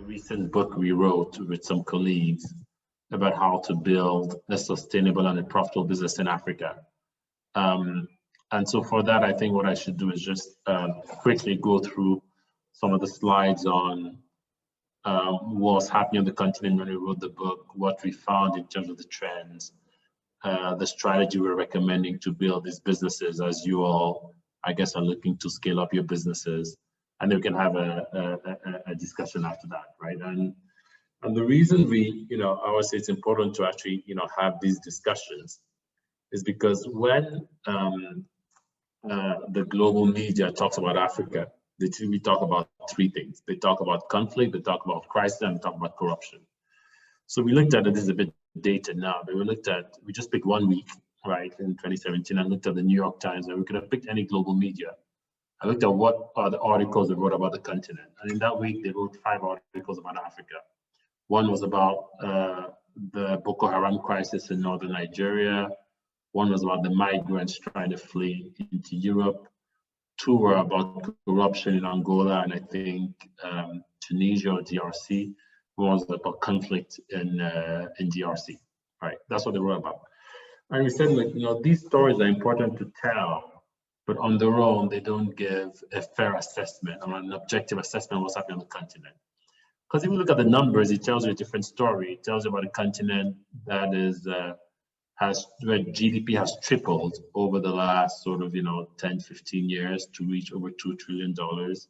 recent book we wrote with some colleagues about how to build a sustainable and a profitable business in Africa. And so for that, I think what I should do is just quickly go through some of the slides on what's happening on the continent when we wrote the book, what we found in terms of the trends, the strategy we're recommending to build these businesses as you all, I guess, are looking to scale up your businesses. And then we can have a discussion after that, right? And the reason we, I always say it's important to actually, have these discussions is because when the global media talks about Africa, they typically talk about three things. They talk about conflict, they talk about crisis, and they talk about corruption. So we looked at it, this is a bit dated now, but we just picked 1 week, right, in 2017, and looked at the New York Times, and we could have picked any global media. I looked at what are the articles they wrote about the continent. And in that week, they wrote 5 articles about Africa. One was about the Boko Haram crisis in northern Nigeria. One was about the migrants trying to flee into Europe. 2 were about corruption in Angola and I think Tunisia or DRC. One was about conflict in DRC. Right, that's what they wrote about. And we said, these stories are important to tell, but on their own, they don't give a fair assessment or an objective assessment of what's happening on the continent. Because if you look at the numbers, it tells you a different story. It tells you about a continent that is where GDP has tripled over the last sort of 10, 15 years to reach over $2 trillion. It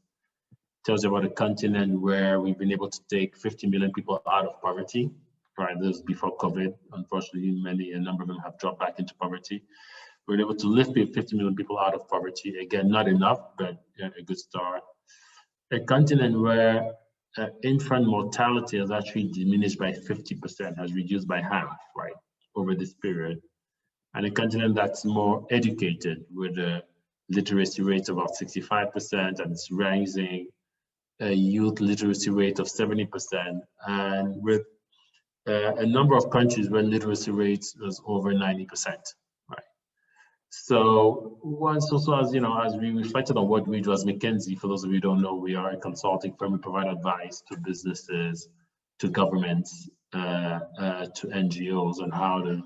tells you about a continent where we've been able to take 50 million people out of poverty. Right, this was before COVID. Unfortunately, a number of them have dropped back into poverty. We're able to lift 50 million people out of poverty. Again, not enough, but a good start. A continent where infant mortality has actually diminished by 50%, has reduced by half, right, over this period. And a continent that's more educated with a literacy rate of about 65%, and it's rising, a youth literacy rate of 70%, and with a number of countries where literacy rates was over 90%, right? So once also, as we reflected on what we do as McKinsey, for those of you who don't know, we are a consulting firm. We provide advice to businesses, to governments, to NGOs on how to,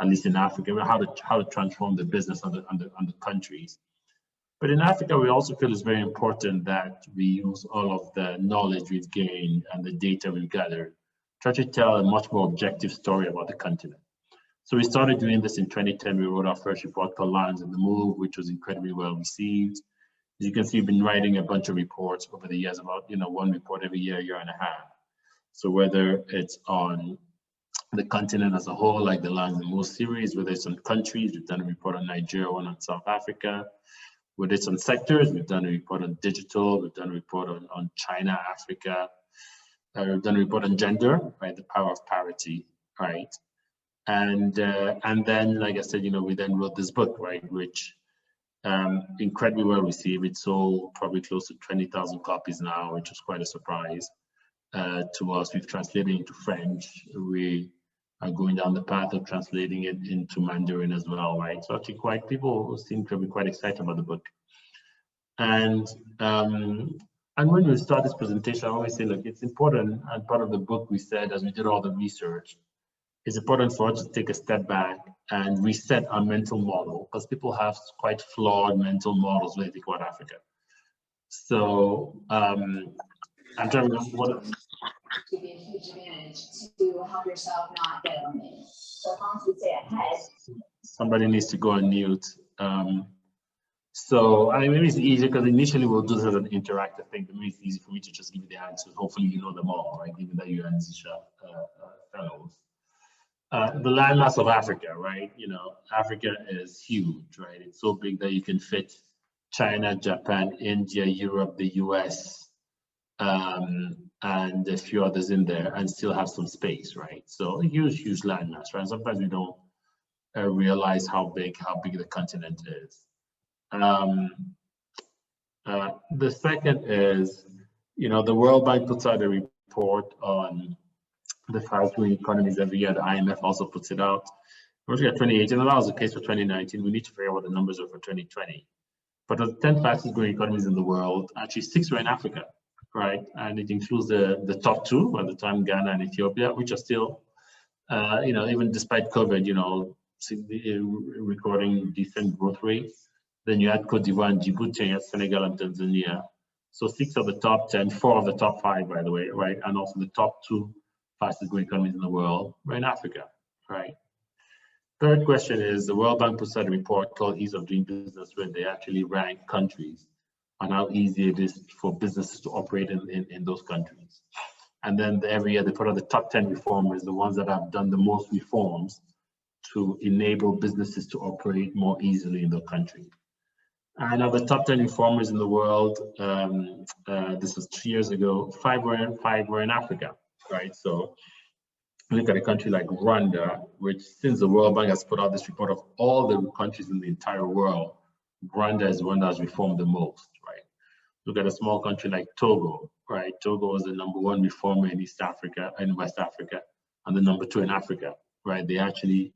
at least in Africa, how to transform the business on the countries. But in Africa, we also feel it's very important that we use all of the knowledge we've gained and the data we've gathered to actually tell a much more objective story about the continent. So we started doing this in 2010. We wrote our first report called Lions in the Move, which was incredibly well received. As you can see, we've been writing a bunch of reports over the years, about 1 report every year and a half. So whether it's on the continent as a whole, like the Lions in the Move series, whether it's on countries, we've done a report on Nigeria, one on South Africa. Whether it's on sectors, we've done a report on digital, we've done a report on China, Africa. We've done a report on gender, right, the power of parity, right? And then, like I said, we then wrote this book, right, which incredibly well received. It sold probably close to 20,000 copies now, which was quite a surprise to us. We've translated it into French. We are going down the path of translating it into Mandarin as well, right? So actually people seem to be quite excited about the book. And when we start this presentation, I always say, look, it's important, and part of the book we said, as we did all the research, it's important for us to take a step back and reset our mental model, because people have quite flawed mental models when they think about Africa. So I'm trying to what to be a huge advantage to help yourself not get eliminated. So as long as we stay ahead. Somebody needs to go on mute. So maybe it's easier because initially we'll do this as an interactive thing, but maybe it's easy for me to just give you the answers. Hopefully you know them all, right? Given that you're Anzisha fellows. The landmass of Africa, right? Africa is huge, right? It's so big that you can fit China, Japan, India, Europe, the US, and a few others in there, and still have some space, right? So a huge landmass, right? Sometimes we don't realize how big the continent is. The second is, the World Bank puts out a report on the fast-growing economies every year. The IMF also puts it out. We're looking at 2018, and that was the case for 2019. We need to figure out what the numbers are for 2020. But of the 10 fastest growing economies in the world, actually 6 were in Africa, right? And it includes the top two at the time, Ghana and Ethiopia, which are still, even despite COVID, recording decent growth rates. Then you had Cote d'Ivoire and Djibouti, you had Senegal and Tanzania. So 6 of the top 10, 4 of the top 5, by the way, right? And also the top 2 fastest growing economies in the world were in Africa, right? Third question is, the World Bank puts out a report called Ease of Doing Business, where they actually rank countries on how easy it is for businesses to operate in those countries. And then every year they put out the top 10 reformers, the ones that have done the most reforms to enable businesses to operate more easily in the country. And of the top 10 reformers in the world, this was 2 years ago, 5 were in Africa, right? So look at a country like Rwanda, which since the World Bank has put out this report of all the countries in the entire world, Rwanda is the one that has reformed the most, right? Look at a small country like Togo, right? Togo was the #1 reformer in East Africa and West Africa, and the #2 in Africa, right? They actually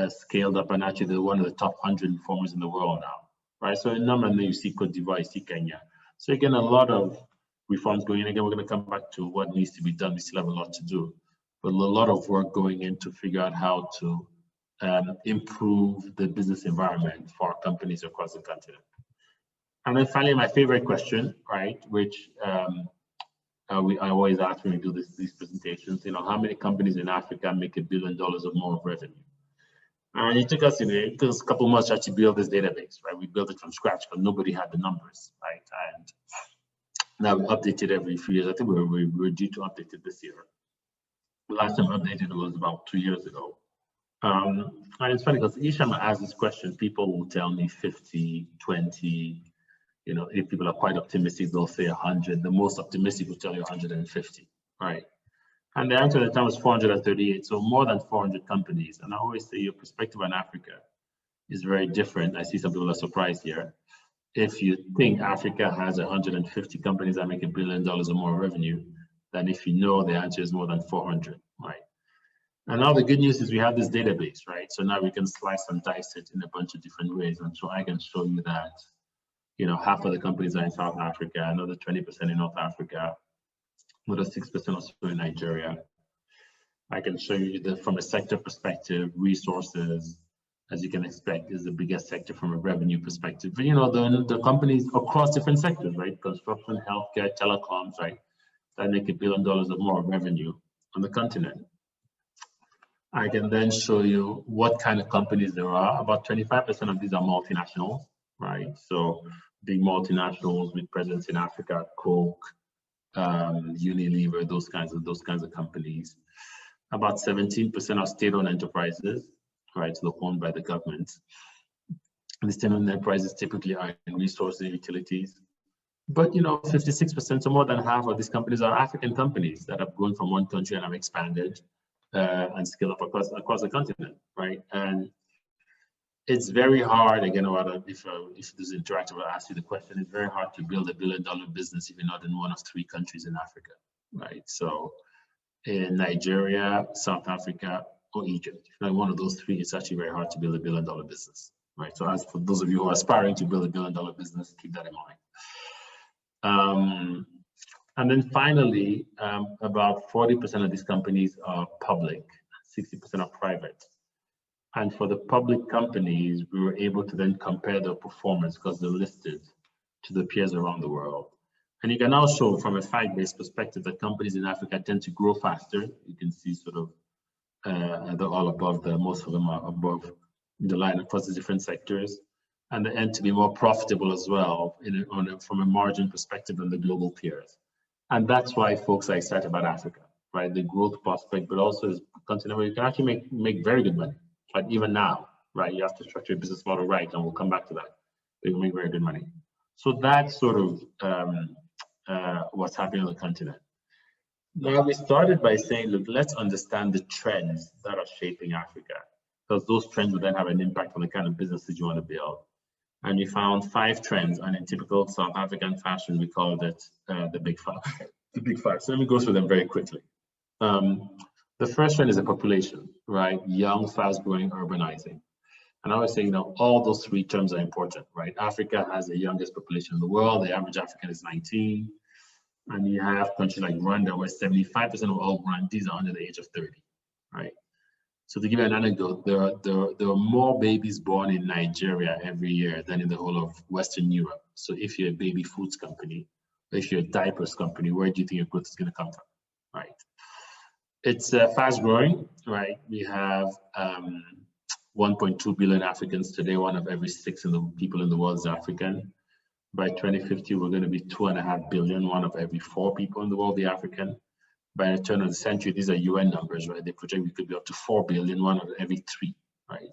scaled up and actually they're one of the top 100 reformers in the world now, right? So in number, and then you see Cote d'Ivoire, you see Kenya. So again, a lot of reforms going in. Again, we're going to come back to what needs to be done. We still have a lot to do, but a lot of work going in to figure out how to improve the business environment for our companies across the continent. And then finally, my favorite question, right, which I always ask when we do these presentations, how many companies in Africa make $1 billion or more of revenue? And it took us, it took us a couple months to actually build this database, right? We built it from scratch, but nobody had the numbers, right? And now we update it every few years. I think we're due to update it this year. The last time I updated it was about 2 years ago. And it's funny because each time I ask this question, people will tell me 50, 20, if people are quite optimistic, they'll say 100. The most optimistic will tell you 150, right? And the answer at the time was 438, so more than 400 companies. And I always say your perspective on Africa is very different. I see some people are surprised here. If you think Africa has 150 companies that make $1 billion or more revenue, than if you know the answer is more than 400, right? And now the good news is we have this database, right? So now we can slice and dice it in a bunch of different ways. And so I can show you that, half of the companies are in South Africa, another 20% in North Africa, another 6% or so in Nigeria. I can show you that from a sector perspective, resources, as you can expect, is the biggest sector from a revenue perspective. But the companies across different sectors, right? Construction, healthcare, telecoms, right? That make $1 billion or more revenue on the continent. I can then show you what kind of companies there are. About 25% of these are multinationals, right? So big multinationals with presence in Africa, Coke, Unilever, those kinds of companies. About 17% are state-owned enterprises, right? So owned by the government. And the state-owned enterprises typically are in resources and utilities. But 56%, so more than half of these companies are African companies that have grown from one country and have expanded and scaled up across the continent, right? And it's very hard, again, if this is interactive, I'll ask you the question, it's very hard to build $1 billion business if you're not in one of 3 countries in Africa, right? So in Nigeria, South Africa, or Egypt, if you're not in one of those 3, it's actually very hard to build $1 billion business, right? So as for those of you who are aspiring to build $1 billion business, keep that in mind. And then finally, about 40% of these companies are public, 60% are private. And for the public companies, we were able to then compare their performance because they're listed to the peers around the world. And you can now show from a fact-based perspective that companies in Africa tend to grow faster. You can see sort of they're all above most of them are above the line across the different sectors. And they tend to be more profitable as well from a margin perspective than the global peers. And that's why folks are excited about Africa, right? The growth prospect, but also is a continent where you can actually make very good money. Like even now, right? You have to structure your business model right, and we'll come back to that. But you can make very good money. So that's sort of what's happening on the continent. Now we started by saying, look, let's understand the trends that are shaping Africa, because those trends will then have an impact on the kind of businesses you want to build. And we found 5 trends, and in typical South African fashion, we called it the Big Five. The Big Five. So let me go through them very quickly. The first one is the population, right? Young, fast-growing, urbanizing. And I always say, all those 3 terms are important, right? Africa has the youngest population in the world. The average African is 19. And you have countries like Rwanda where 75% of all grantees are under the age of 30, right? So to give you an anecdote, there are more babies born in Nigeria every year than in the whole of Western Europe. So if you're a baby foods company, or if you're a diapers company, where do you think your growth is going to come from, right? It's fast growing, right? We have 1.2 billion Africans today. 1 of every 6 people in the world is African. By 2050, we're going to be 2.5 billion. 1 of every 4 people in the world will be African. By the turn of the century, these are UN numbers, right? They project we could be up to 4 billion, 1 of every 3, right?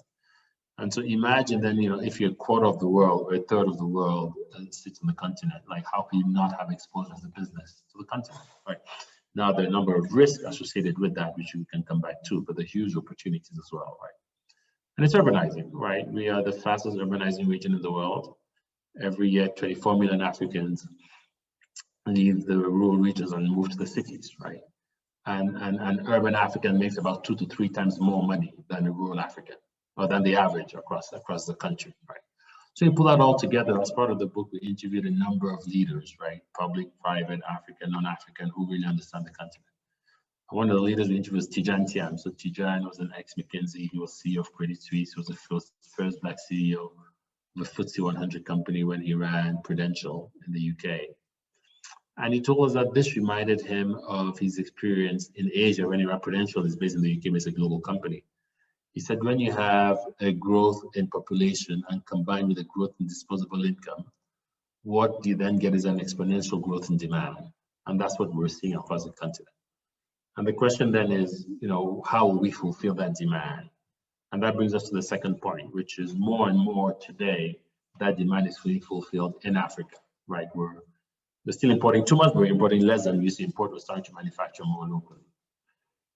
And so imagine then, if you're a quarter of the world or a third of the world sits on the continent, like how can you not have exposure as a business to the continent, right? Now, there are a number of risks associated with that, which we can come back to, but there are huge opportunities as well, right? And it's urbanizing, right? We are the fastest urbanizing region in the world. Every year, 24 million Africans leave the rural regions and move to the cities, right? And urban African makes about 2 to 3 times more money than a rural African, or than the average across the country, right? So you pull that all together. As part of the book, we interviewed a number of leaders, right? Public, private, African, non-African, who really understand the continent. One of the leaders we interviewed was Tidjane Thiam. So Tidjane was an ex-McKinsey. He was CEO of Credit Suisse. He was the first Black CEO of a FTSE 100 company when he ran Prudential in the UK. And he told us that this reminded him of his experience in Asia when he ran Prudential. Is based in the UK, but it's a global company. He said, when you have a growth in population and combined with a growth in disposable income, what you then get is an exponential growth in demand. And that's what we're seeing across the continent. And the question then is, how will we fulfill that demand? And that brings us to the second point, which is more and more today, that demand is fully fulfilled in Africa, right? We're still importing too much, but we're importing less than we used to import. We're starting to manufacture more locally,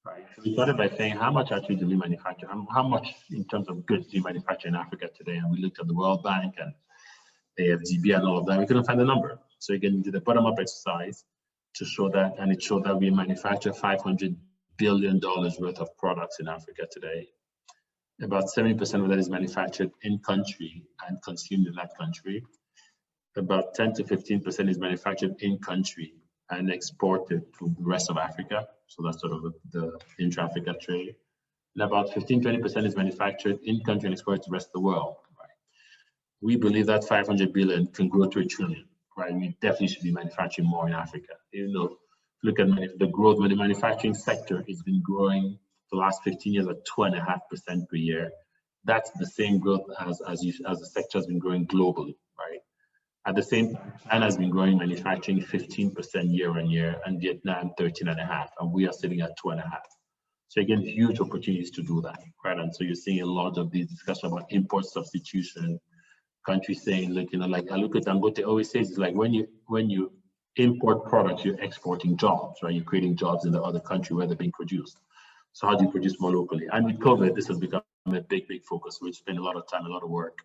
right? So we started by saying, how much actually do we manufacture? How much in terms of goods do you manufacture in Africa today? And we looked at the World Bank and AFDB and all of that. We couldn't find the number. So again, we did a bottom-up exercise to show that, and it showed that we manufacture $500 billion worth of products in Africa today. About 70% of that is manufactured in country and consumed in that country. About 10 to 15% is manufactured in country and exported to the rest of Africa. So that's sort of the intra-Africa trade. And about 15-20% is manufactured in country and exported to the rest of the world. Right? We believe that 500 billion can grow to $1 trillion. Right? We definitely should be manufacturing more in Africa. Even though, look at the growth of the manufacturing sector, it's been growing the last 15 years at 2.5% per year. That's the same growth as the sector has been growing globally, right? At the same time, China has been growing manufacturing 15% year on year, and Vietnam 13.5%, and we are sitting at 2.5%. So again, huge opportunities to do that, right? And so you're seeing a lot of these discussions about import substitution, countries saying, look, like I look at Dangote always says, it's like when you import products, you're exporting jobs, right? You're creating jobs in the other country where they're being produced. So how do you produce more locally? And with COVID, this has become a big focus. We've spent a lot of time, a lot of work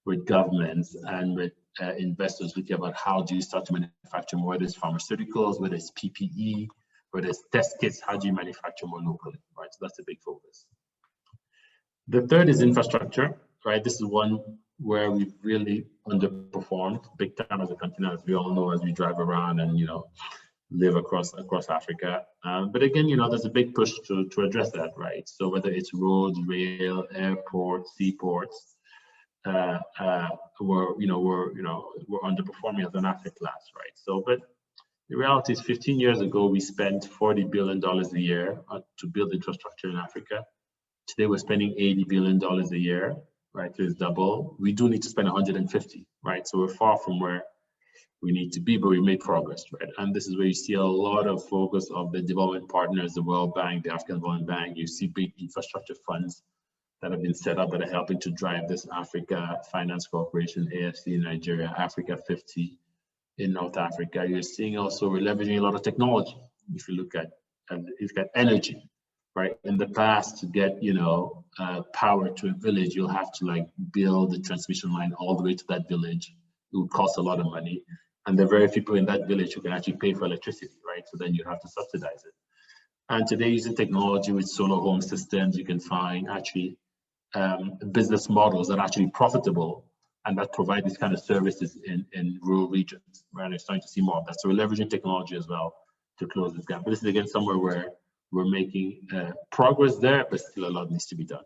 with governments and with investors looking about how do you start to manufacture more, whether it's pharmaceuticals, whether it's PPE, whether it's test kits, how do you manufacture more locally, right? So that's a big focus. The third is infrastructure, right? This is one where we've really underperformed big time as a continent, as we all know, as we drive around and, live across Africa. But again, there's a big push to address that, right? So whether it's roads, rail, airports, seaports, we're underperforming as an asset class, right? So, but the reality is 15 years ago, we spent $40 billion a year to build infrastructure in Africa. Today, we're spending $80 billion a year, right? So it's double. We do need to spend 150, right? So we're far from where we need to be, but we made progress, right? And this is where you see a lot of focus of the development partners, the World Bank, the African Development Bank. You see big infrastructure funds that have been set up that are helping to drive this Africa Finance Corporation, AFC in Nigeria, Africa 50 in North Africa. You're seeing also we're leveraging a lot of technology. If you look at energy, right? In the past, to get power to a village, you'll have to build the transmission line all the way to that village. It would cost a lot of money, and there are very few people in that village who can actually pay for electricity, right? So then you have to subsidize it. And today, using technology with solar home systems, you can find actually business models that are actually profitable and that provide these kind of services in rural regions, right? We're starting to see more of that. So we're leveraging technology as well to close this gap. But this is again somewhere where we're making progress there, but still a lot needs to be done.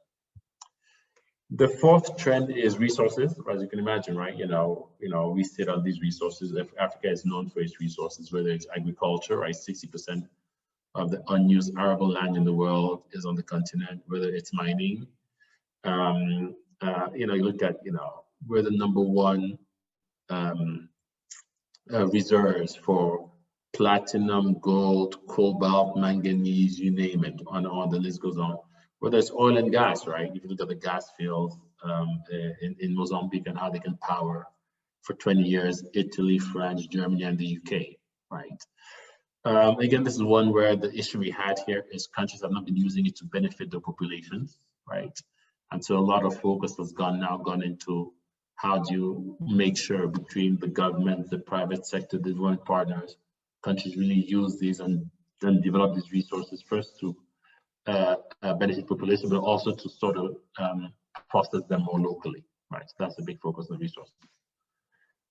The fourth trend is resources, as you can imagine, right? We sit on these resources. Africa is known for its resources, whether it's agriculture, right? 60% of the unused arable land in the world is on the continent, whether it's mining. You look at, we're the number one reserves for platinum, gold, cobalt, manganese, you name it, on the list goes on. Whether it's oil and gas, right? If you look at the gas fields in Mozambique and how they can power for 20 years, Italy, France, Germany, and the UK, right? Again, this is one where the issue we had here is countries have not been using it to benefit their populations, right? And so a lot of focus has gone into how do you make sure between the government, the private sector, the development partners, countries really use these and then develop these resources first to benefit population, but also to sort of process them more locally, right? So that's the big focus on resources.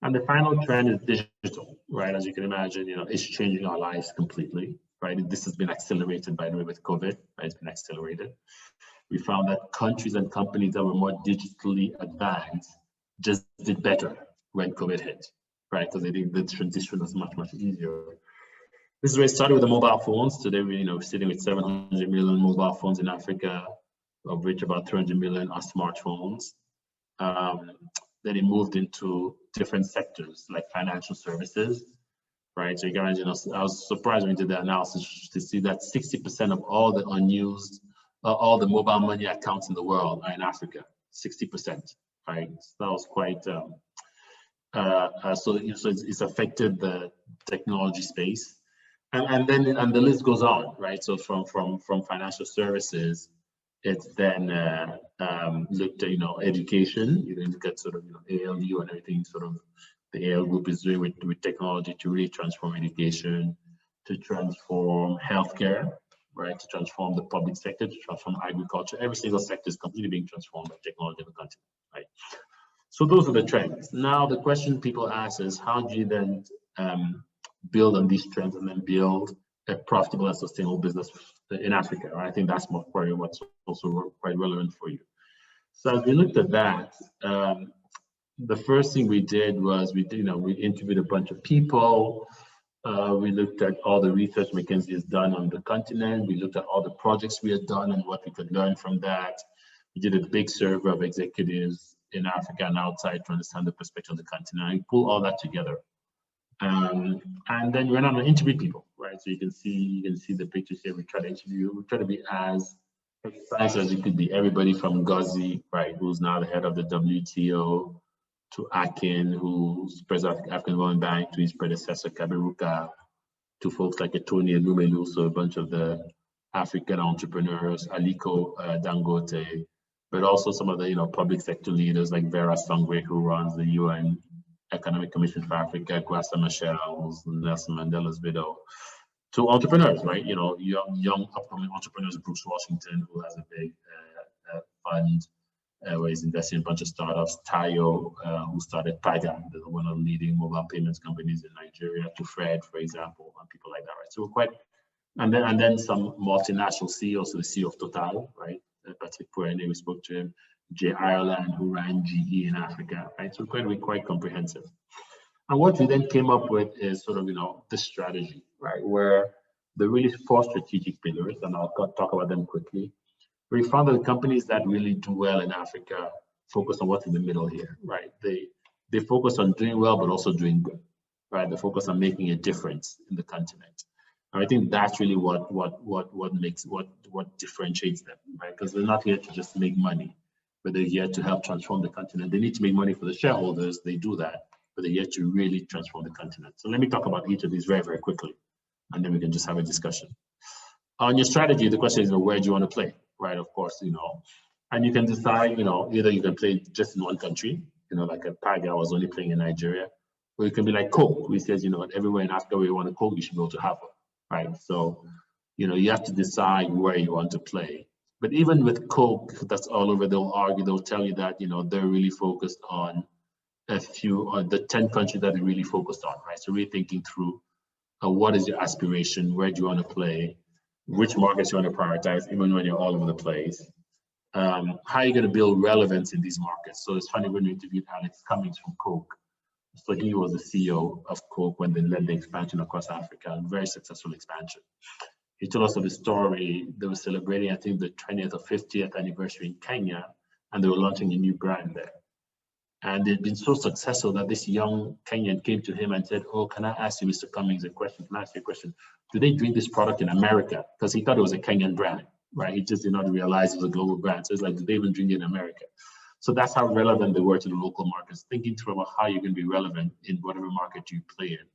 And the final trend is digital, right? As you can imagine, it's changing our lives completely, right? This has been accelerated, by the way, with COVID, right? It's been accelerated. We found that countries and companies that were more digitally advanced just did better when COVID hit, right? Because they think the transition was much, much easier. This is where it started with the mobile phones. Today, we're sitting with 700 million mobile phones in Africa, of which about 300 million are smartphones. Then it moved into different sectors like financial services, right? So you can imagine, I was surprised when we did the analysis to see that 60% of all the unused, all the mobile money accounts in the world are in Africa, 60%, right? So that was quite, so it's affected the technology space. And the list goes on, right? So from financial services, it's then looked at education. You look at sort of ALU and everything sort of the AL group is doing with technology to really transform education, to transform healthcare, right? To transform the public sector, to transform agriculture. Every single sector is completely being transformed by technology in the country, right? So those are the trends. Now the question people ask is, how do you then build on these trends and then build a profitable and sustainable business in Africa, right? I think that's probably what's also quite relevant for you. So as we looked at that, the first thing we did was we interviewed a bunch of people. We looked at all the research McKinsey has done on the continent. We looked at all the projects we had done and what we could learn from that. We did a big survey of executives in Africa and outside to understand the perspective of the continent. We pulled all that together. And then we went on to interview people, right? So you can see the pictures here. We try to be as precise as you could be. Everybody from Ngozi, right, who's now the head of the WTO, to Akin, who's president of the African Development Bank, to his predecessor Kaberuka, to folks like Tony and Lumelu, so a bunch of the African entrepreneurs, Aliko Dangote, but also some of the public sector leaders like Vera Songwe, who runs the UN Economic Commission for Africa, Gwasa Michel's, Nelson Mandela's widow, to entrepreneurs, right? Young upcoming entrepreneurs, Brooks Washington, who has a big fund where he's investing in a bunch of startups, Tayo, who started Paga, one of the leading mobile payments companies in Nigeria, to Fred, for example, and people like that, right? So we're quite, and then some multinational CEOs, so the CEO of Total, right? Patrick Pouyanné, we spoke to him, Jay Ireland, who ran GE in Africa, right? So we're quite comprehensive. And what we then came up with is sort of, this strategy, right? Where the really 4 strategic pillars, and I'll talk about them quickly. We found that the companies that really do well in Africa focus on what's in the middle here, right? They focus on doing well, but also doing good, right? They focus on making a difference in the continent. And I think that's really what differentiates them, right? Because they're not here to just make money, but they're here to help transform the continent. They need to make money for the shareholders, they do that, but they're here to really transform the continent. So let me talk about each of these very, very quickly, and then we can just have a discussion. On your strategy, the question is, where do you want to play, right? Of course, and you can decide, either you can play just in one country, like a Paga was only playing in Nigeria, or you can be like Coke, who says, everywhere in Africa where you want a Coke, you should be able to have one, right? So, you have to decide where you want to play. But even with Coke, that's all over, they'll argue, they'll tell you that, they're really focused on a few of the 10 countries that they really focused on, right? So really thinking through what is your aspiration, where do you want to play, which markets you want to prioritize, even when you're all over the place. How are you going to build relevance in these markets? So it's funny when we interviewed Alex Cummings from Coke. So he was the CEO of Coke when they led the expansion across Africa, a very successful expansion. He told us of the story. They were celebrating, I think, the 20th or 50th anniversary in Kenya, and they were launching a new brand there. And they'd been so successful that this young Kenyan came to him and said, "Oh, can I ask you, Mr. Cummings, a question? Can I ask you a question? Do they drink this product in America?" Because he thought it was a Kenyan brand, right? He just did not realize it was a global brand. So it's like, do they even drink it in America? So that's how relevant they were to the local markets, thinking through about how you're going to be relevant in whatever market you play in.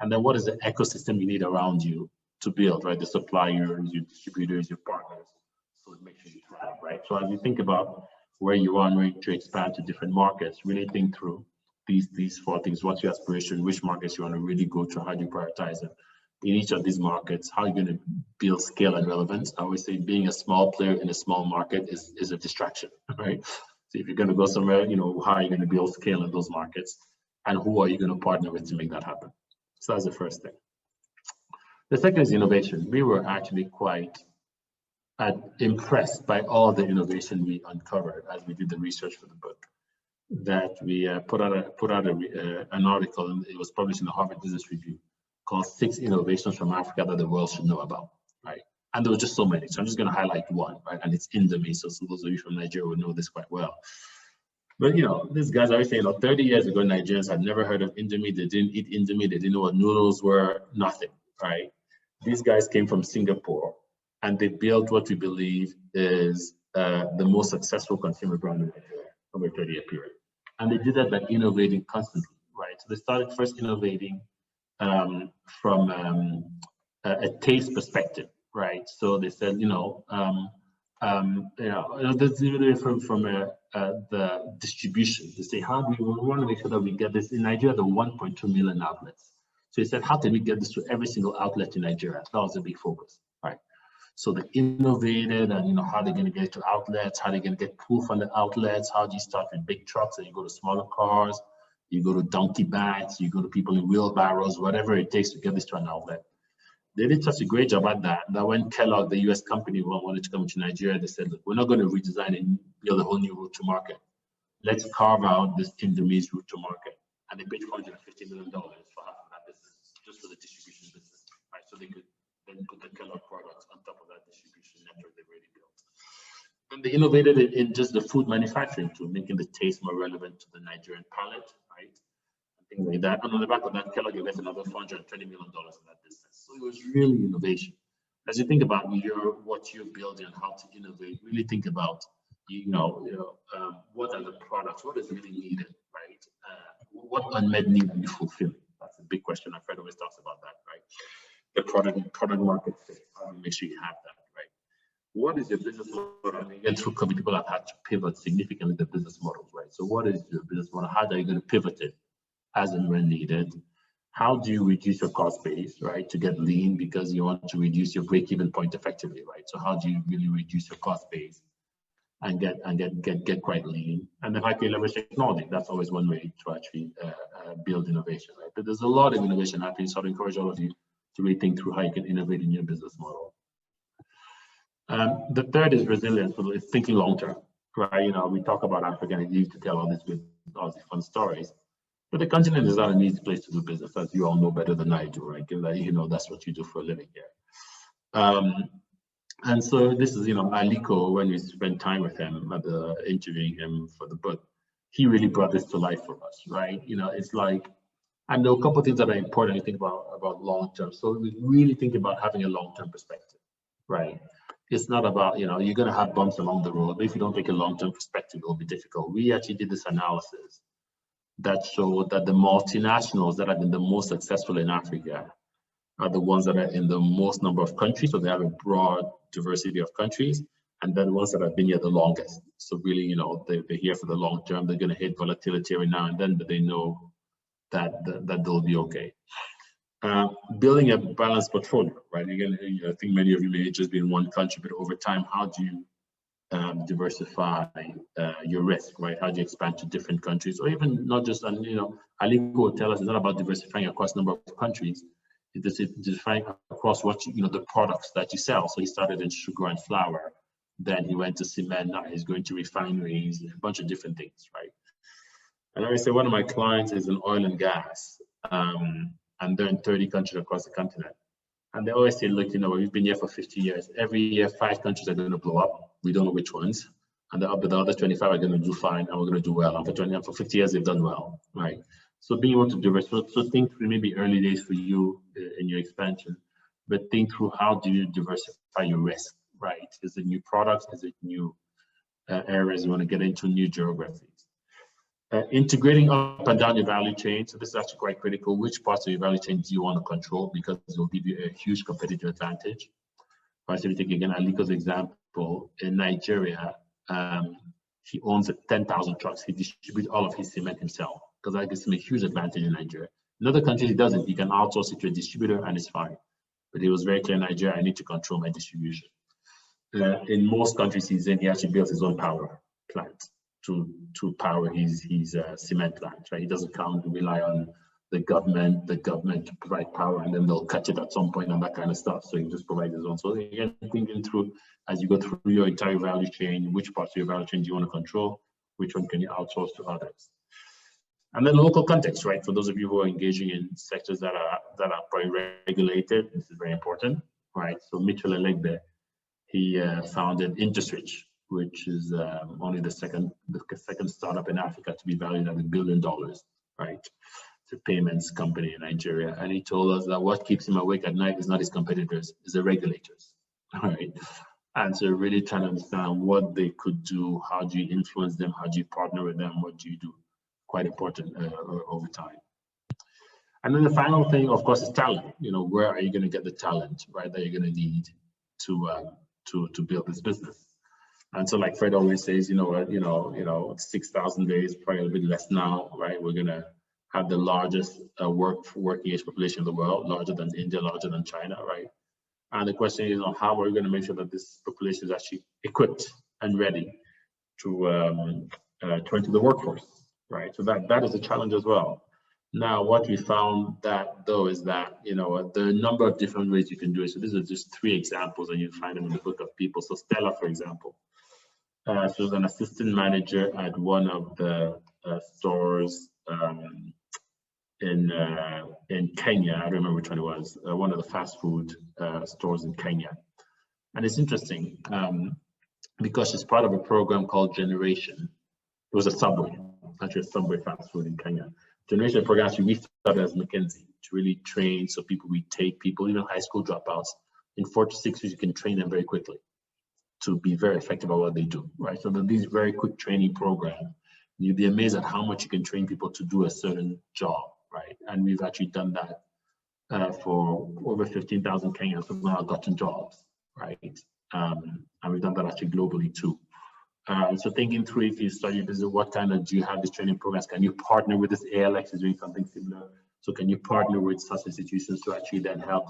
And then what is the ecosystem you need around you to build, right? The suppliers, your distributors, your partners. So it makes sure you thrive, right? So as you think about where you are and where to expand to different markets, really think through these 4 things. What's your aspiration? Which markets you want to really go to? How do you prioritize it? In each of these markets, how are you going to build scale and relevance? I always say being a small player in a small market is a distraction, right? So if you're going to go somewhere, how are you going to build scale in those markets? And who are you going to partner with to make that happen? So that's the first thing. The second is innovation. We were actually quite impressed by all the innovation we uncovered as we did the research for the book. That we put out an article, and it was published in the Harvard Business Review, called 6 Innovations from Africa that the world should know about, right? And there were just so many. So I'm just going to highlight one, right? And it's Indomie. So those of you from Nigeria would know this quite well. But these guys are saying, 30 years ago, Nigerians had never heard of Indomie. They didn't eat Indomie. They didn't know what noodles were. Nothing, right? These guys came from Singapore, and they built what we believe is the most successful consumer brand in Nigeria over a 30-year period. And they did that by innovating constantly, right? So they started first innovating from a taste perspective, right? So they said, that's even from the distribution. They say, how do we want to make sure that we get this in Nigeria? The 1.2 million outlets. So he said, how can we get this to every single outlet in Nigeria? That was a big focus, right? So they innovated, and how they're going to get it to outlets, how they're going to get pull from the outlets, how do you start with big trucks and you go to smaller cars, you go to donkey bags, you go to people in wheelbarrows, whatever it takes to get this to an outlet. They did such a great job at that when Kellogg, the US company, wanted to come to Nigeria, they said, look, we're not going to redesign and build a whole new route to market. Let's carve out this Indomie's route to market. And they paid $450 million for half of that business, just for the distribution business, right? So they could then put the Kellogg products on top of that distribution network they've already built. And they innovated in just the food manufacturing tool, making the taste more relevant to the Nigerian palate, right? And things like that. And on the back of that, Kellogg invested another $420 million in that business. So it was really innovation. As you think about what you're building and how to innovate, really think about, what are the products, what is really needed, right? What unmet need are you fulfilling? That's a big question. Fred always talks about that, right? The product market fit. How do you make sure you have that, right? What is your business model? And again, through COVID, people have had to pivot significantly the business models, right? So what is your business model? How are you going to pivot it as and when needed? How do you reduce your cost base, right? To get lean, because you want to reduce your break-even point effectively, right? So how do you really reduce your cost base and get quite lean? And then how can you leverage technology? That's always one way to actually build innovation, right? But there's a lot of innovation happening, so I encourage all of you to really think through how you can innovate in your business model. The third is resilience, so it's thinking long-term, right? We talk about Africa and it's easy to tell all these fun stories, but the continent is not an easy place to do business, as you all know better than I do, right? That's what you do for a living here. And so this is, Aliko, when we spent time with him interviewing him for the book, he really brought this to life for us, right? It's like, and there are a couple of things that are important to think about long-term. So we really think about having a long-term perspective, right? It's not about, you're going to have bumps along the road, but if you don't take a long-term perspective, it'll be difficult. We actually did this analysis that showed that the multinationals that have been the most successful in Africa are the ones that are in the most number of countries, so they have a broad diversity of countries, and then the ones that have been here the longest. So really, they're here for the long term. They're going to hit volatility every now and then, but they know that they'll be okay. Building a balanced portfolio, right? Again, I think many of you may just be in one country, but over time, how do you diversify your risk, right? How do you expand to different countries, or even not just, and Aliko will tell us it's not about diversifying across a number of countries. It's diversifying across what the products that you sell. So he started in sugar and flour, then he went to cement, now he's going to refineries, a bunch of different things, right? And I say one of my clients is in oil and gas, and they're in 30 countries across the continent. And they always say, look, we've been here for 50 years. Every year, 5 countries are going to blow up. We don't know which ones. And the other 25 are going to do fine, and we're going to do well. And for 50 years, they've done well, right? So being able to diversify, so think through maybe early days for you in your expansion, but think through how do you diversify your risk, right? Is it new products? Is it new areas you want to get into, new geographies? Integrating up and down your value chain. So this is actually quite critical. Which parts of your value chain do you want to control? Because it will give you a huge competitive advantage. Right, so if you take again Aliko's example, in Nigeria, he owns 10,000 trucks. He distributes all of his cement himself, because that gives him a huge advantage in Nigeria. In other countries, he doesn't. He can outsource it to a distributor and it's fine. But he was very clear in Nigeria, I need to control my distribution. In most countries he's in, he actually builds his own power plant to power his cement plant, right? He doesn't rely on the government to provide power, and then they'll cut it at some point and that kind of stuff. So he just provides his own. So again, thinking through as you go through your entire value chain, which parts of your value chain do you want to control? Which one can you outsource to others? And then local context, right? For those of you who are engaging in sectors that are regulated, this is very important, right? So Mitchell Elegbe, he founded IndustrRich, which is only the second startup in Africa to be valued at $1 billion, right? It's a payments company in Nigeria. And he told us that what keeps him awake at night is not his competitors, it's the regulators, all right? And so really trying to understand what they could do, how do you influence them, how do you partner with them, what do you do? Quite important over time. And then the final thing, of course, is talent. Where are you going to get the talent, right, that you're going to need to build this business? And so, like Fred always says, 6,000 days, probably a little bit less now, right? We're going to have the largest working age population in the world, larger than India, larger than China, right? And the question is, how are we going to make sure that this population is actually equipped and ready to turn to the workforce, right? So that is a challenge as well. Now, what we found is that there are a number of different ways you can do it. So these are just 3 examples, and you find them in the book of people. So Stella, for example, she was an assistant manager at one of the stores in Kenya. I don't remember which one it was. One of the fast food stores in Kenya. And it's interesting because she's part of a program called Generation. It was a Subway, actually a Subway fast food in Kenya. Generation program actually we started as McKinsey to really train, so we take people, even high school dropouts, in 4 to 6 weeks, you can train them very quickly to be very effective at what they do, right? So these very quick training programs, you'd be amazed at how much you can train people to do a certain job, right? And we've actually done that for over 15,000 Kenyans who've now gotten jobs, right? And we've done that actually globally too. So thinking through, if you study business, what kind of do you have these training programs? Can you partner with this? ALX is doing something similar. So can you partner with such institutions to actually then help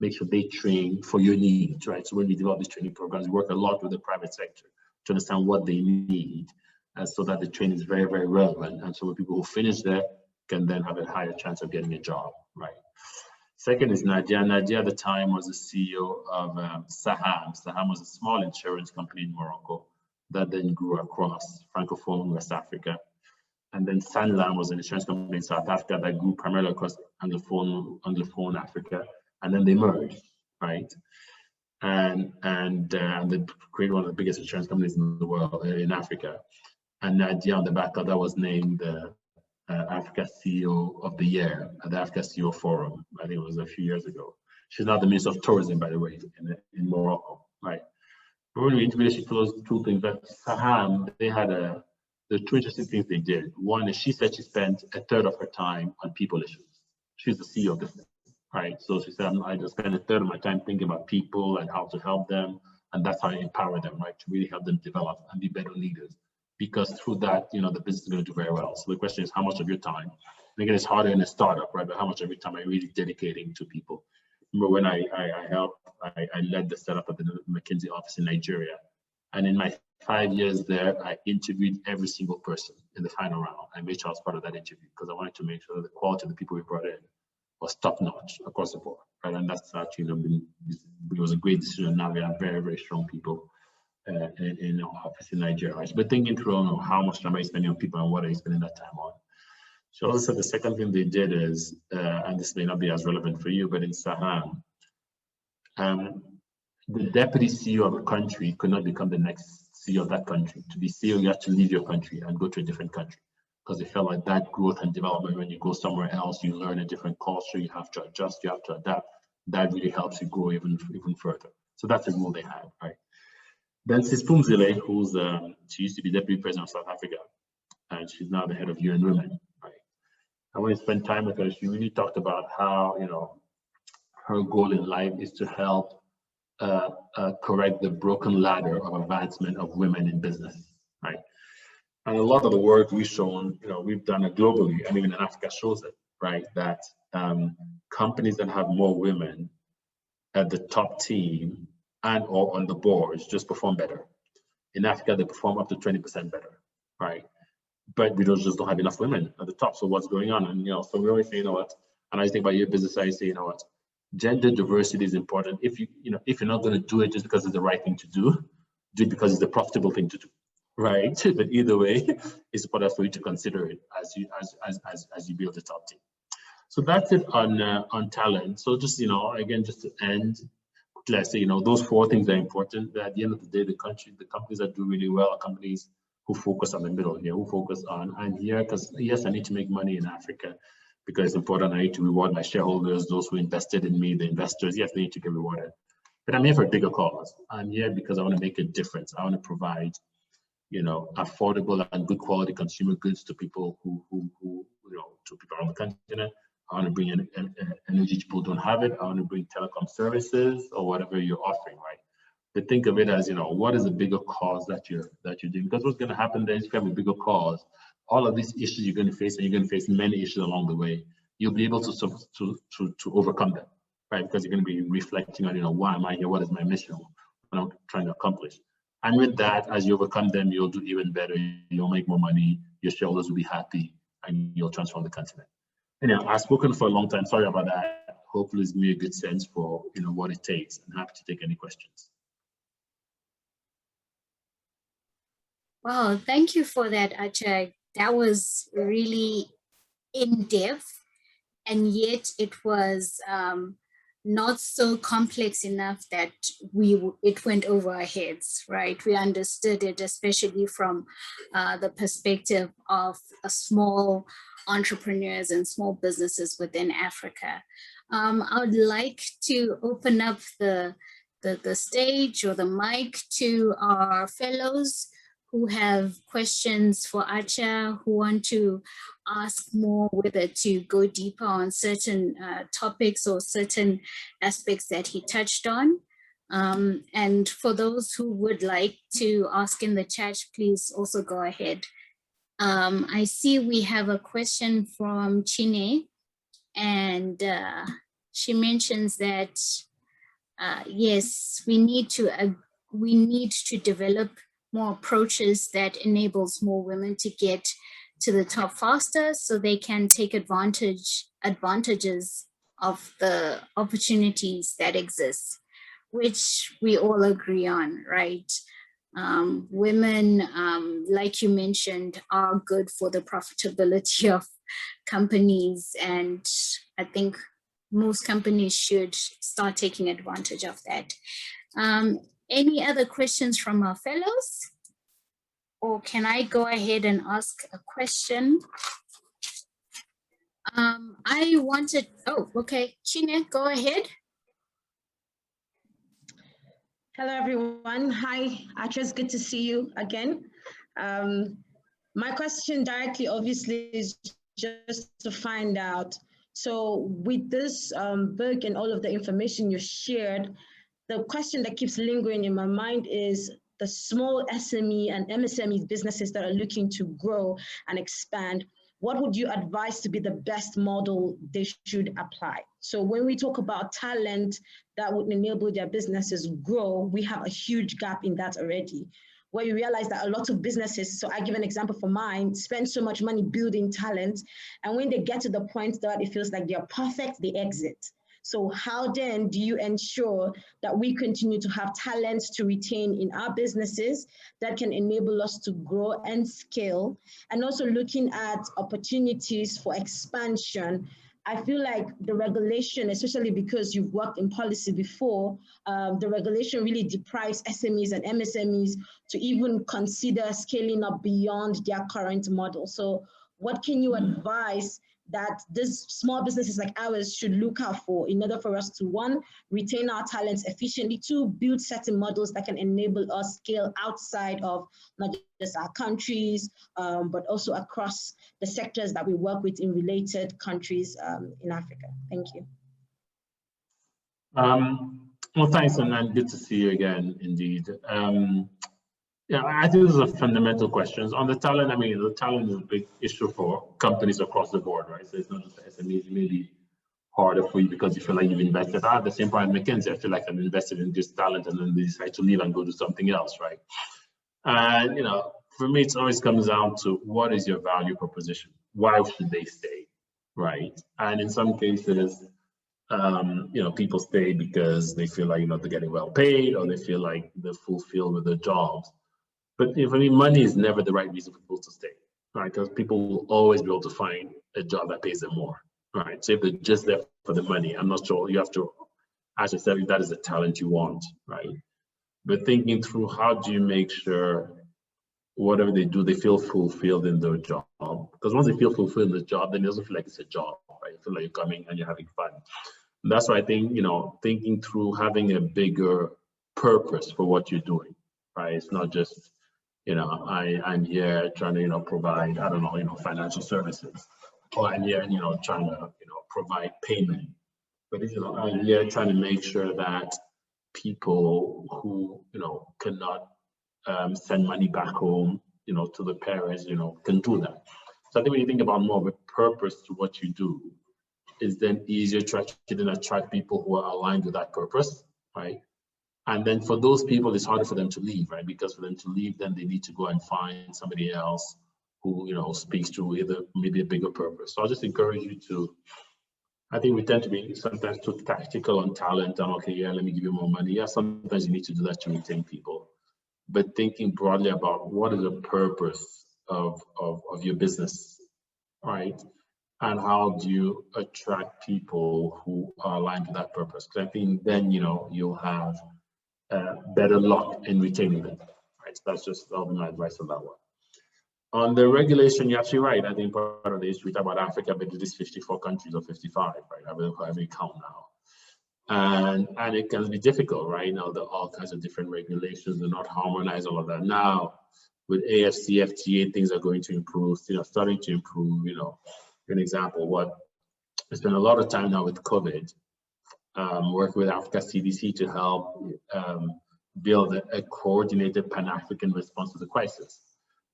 make sure they train for your needs, right? So when we develop these training programs, we work a lot with the private sector to understand what they need, so that the training is very, very relevant. And so when people who finish there can then have a higher chance of getting a job, right? Second is Nadia. Nadia at the time was the CEO of Saham. Saham was a small insurance company in Morocco that then grew across Francophone West Africa. And then Sanlam was an insurance company in South Africa that grew primarily across Anglophone Africa. And then they merged, right? And they created one of the biggest insurance companies in the world, in Africa. And Nadia on the back of that was named the Africa CEO of the Year at the Africa CEO Forum. I think it was a few years ago. She's now the Minister of Tourism, by the way, in Morocco, right? But when we integrated those 2 things, that Saham, they had the 2 interesting things they did. One is she said she spent 1/3 of her time on people issues. She's the CEO of this thing, right? So she said, I just spend 1/3 of my time thinking about people and how to help them. And that's how I empower them, right? To really help them develop and be better leaders. Because through that, the business is going to do very well. So the question is, how much of your time? And again, it's harder in a startup, right? But how much of your time are you really dedicating to people? Remember when I led the setup of the McKinsey office in Nigeria, And in my 5 years there, I interviewed every single person in the final round. I made sure I was part of that interview because I wanted to make sure that the quality of the people we brought in was top notch across the board. Right? And that's actually, it was a great decision. Now we have very, very strong people in our office in Nigeria. Right? But thinking through how much time are you spending on people and what are you spending that time on? She also said the second thing they did is, and this may not be as relevant for you, but in Saham, the deputy CEO of a country could not become the next CEO of that country. To be CEO, you have to leave your country and go to a different country because they felt like that growth and development, when you go somewhere else, you learn a different culture, you have to adjust, you have to adapt. That really helps you grow even further. So that's a rule they had, right? Then Sispumzile, she used to be deputy president of South Africa, and she's now the head of UN Women, right? I want to spend time with her. She really talked about how, her goal in life is to help correct the broken ladder of advancement of women in business, right? And a lot of the work we've shown, we've done it globally, and even in Africa shows it, right? That companies that have more women at the top team and or on the boards just perform better. In Africa, they perform up to 20% better, right? But we just don't have enough women at the top. So what's going on? And so we always say, and I think about your business, I say, gender diversity is important. If you're not going to do it just because it's the right thing to do it because it's the profitable thing to do, right? But either way, it's important for you to consider it as you build the top team. So that's it on talent. So just again, just to end, let's say those 4 things are important. But at the end of the day, the companies that do really well are companies who focus on the middle here, who focus on I'm here because yes, I need to make money in Africa because it's important. I need to reward my shareholders, those who invested in me, the investors. Yes, they need to get rewarded. But I'm here for a bigger cause. I'm here because I want to make a difference. I want to provide, affordable and good quality consumer goods to people who to people around the continent. I want to bring in energy people who don't have it. I want to bring telecom services or whatever you're offering, right? But think of it as, what is a bigger cause that you're doing? Because what's going to happen then is if you have a bigger cause, all of these issues you're going to face, and you're going to face many issues along the way, you'll be able to overcome them, right? Because you're going to be reflecting on, why am I here? What is my mission? What I'm trying to accomplish. And with that, as you overcome them, you'll do even better. You'll make more money. Your shareholders will be happy, and you'll transform the continent. Anyhow, I've spoken for a long time. Sorry about that. Hopefully, it's giving me a good sense for what it takes. I'm happy to take any questions. Wow, thank you for that, Acha. That was really in-depth, and yet it was not so complex enough that it went over our heads, right? We understood it, especially from the perspective of small entrepreneurs and small businesses within Africa. I would like to open up the stage or the mic to our fellows who have questions for Acha, who want to ask more, whether to go deeper on certain topics or certain aspects that he touched on. And for those who would like to ask in the chat, please also go ahead. I see we have a question from Chine, and she mentions that, yes, we need to develop more approaches that enables more women to get to the top faster so they can take advantages of the opportunities that exist, which we all agree on, right? Women, like you mentioned, are good for the profitability of companies, and I think most companies should start taking advantage of that. Any other questions from our fellows? Or can I go ahead and ask a question? Okay, Chine, go ahead. Hello, everyone. Hi, Acha, it's good to see you again. My question directly, obviously, is just to find out. So with this book and all of the information you shared, the question that keeps lingering in my mind is the small SME and MSME businesses that are looking to grow and expand. what would you advise to be the best model they should apply? So when we talk about talent that would enable their businesses grow, we have a huge gap in that already, where you realize that a lot of businesses, so I give an example for mine, spend so much money building talent, and when they get to the point that it feels like they're perfect, they exit. So how then do you ensure that we continue to have talent to retain in our businesses that can enable us to grow and scale? And also looking at opportunities for expansion. I feel like the regulation, especially because you've worked in policy before, the regulation really deprives SMEs and MSMEs to even consider scaling up beyond their current model. So what can you advise that these small businesses like ours should look out for in order for us to, one, retain our talents efficiently, two, build certain models that can enable us scale outside of not just our countries, but also across the sectors that we work with in related countries in Africa? Thank you. Well, thanks, and good to see you again, indeed. Yeah, I think those are fundamental questions. On the talent, I mean, the talent is a big issue for companies across the board, right? So it's not just SMEs, it may be harder for you because you feel like you've invested. At the same point, at McKinsey, I feel like I've invested in this talent and then they decide to leave and go do something else, right? And, you know, for me, it always comes down to what is your value proposition? Why should they stay, right? And in some cases, you know, people stay because they feel like, you know, they're getting well paid or they feel like they're fulfilled with their jobs. But for me, money is never the right reason for people to stay, right? Because people will always be able to find a job that pays them more, right? So if they're just there for the money, I'm not sure you have to ask yourself if that is the talent you want, right? But thinking through how do you make sure whatever they do, they feel fulfilled in their job. Because once they feel fulfilled in the job, then it doesn't feel like it's a job, right? You feel like you're coming and you're having fun. And that's why I think, you know, thinking through having a bigger purpose for what you're doing, right? It's not just, you know, I'm here trying to, you know, provide, I don't know, you know, financial services, or I'm here, you know, trying to, you know, provide payment. But, you know, I'm here trying to make sure that people who, you know, cannot send money back home, you know, to the parents, you know, can do that. So I think when you think about more of a purpose to what you do, it's then easier to actually attract people who are aligned with that purpose, right? And then for those people, it's harder for them to leave, right? Because for them to leave, then they need to go and find somebody else who, you know, speaks to either maybe a bigger purpose. So I'll just encourage you to, I think we tend to be sometimes too tactical on talent and okay, yeah, let me give you more money. Yeah, sometimes you need to do that to retain people. But thinking broadly about what is the purpose of your business, right? And how do you attract people who are aligned with that purpose? Because I think then, you know, you'll have better luck in retaining them, right? So that'll be my advice on that one. On the regulation, you're actually right. I think part of the issue, we talk about Africa, but it is 54 countries or 55, right? I will have a count now. And it can be difficult, right? Now, there are all kinds of different regulations. They're not harmonized, all of that. Now, with AFC, FTA, things are going to improve, you know, starting to improve, you know. For an example, I spent a lot of time now with COVID, working with Africa CDC to help build a coordinated Pan-African response to the crisis.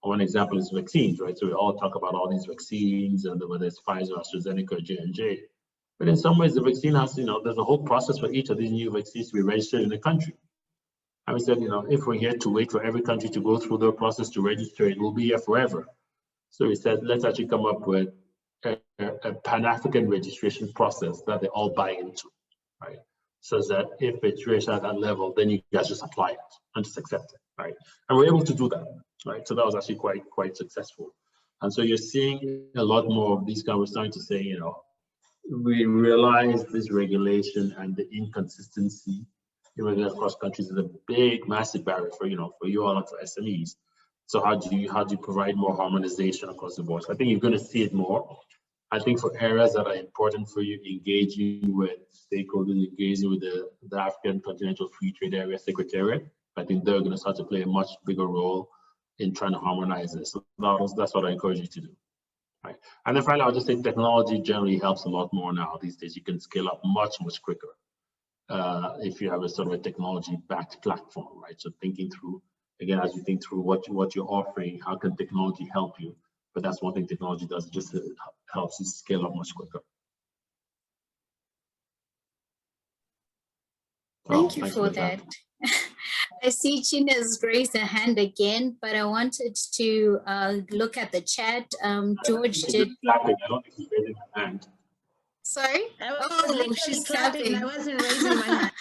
One example is vaccines, right? So we all talk about all these vaccines, and whether it's Pfizer, AstraZeneca, J&J. But in some ways, the vaccine has, you know, there's a whole process for each of these new vaccines to be registered in the country. And we said, you know, if we're here to wait for every country to go through their process to register, it will be here forever. So we said, let's actually come up with a Pan-African registration process that they all buy into, right? So that if it's reached at that level, then you guys just apply it and just accept it, right? And we're able to do that, right? So that was actually quite successful. And so you're seeing a lot more of these guys. We're starting to say, you know, we realize this regulation and the inconsistency across countries is a big, massive barrier for, you know, for you all and for SMEs. So how do you provide more harmonization across the board? So I think you're going to see it more. I think for areas that are important for you, engaging with stakeholders, engaging with the African Continental Free Trade Area Secretariat, I think they're going to start to play a much bigger role in trying to harmonize this. So that's what I encourage you to do. Right. And then finally, I'll just say technology generally helps a lot more now these days. You can scale up much quicker if you have a sort of a technology-backed platform, right? So thinking through, again, as you think through what you're offering, how can technology help you? But that's one thing technology does. It just helps you scale up much quicker. Thank you for that. I see China's raised her hand again, but I wanted to look at the chat. George did. Clapping. I don't think she's raising her hand. Sorry? Oh, she's clapping. I wasn't raising my hand.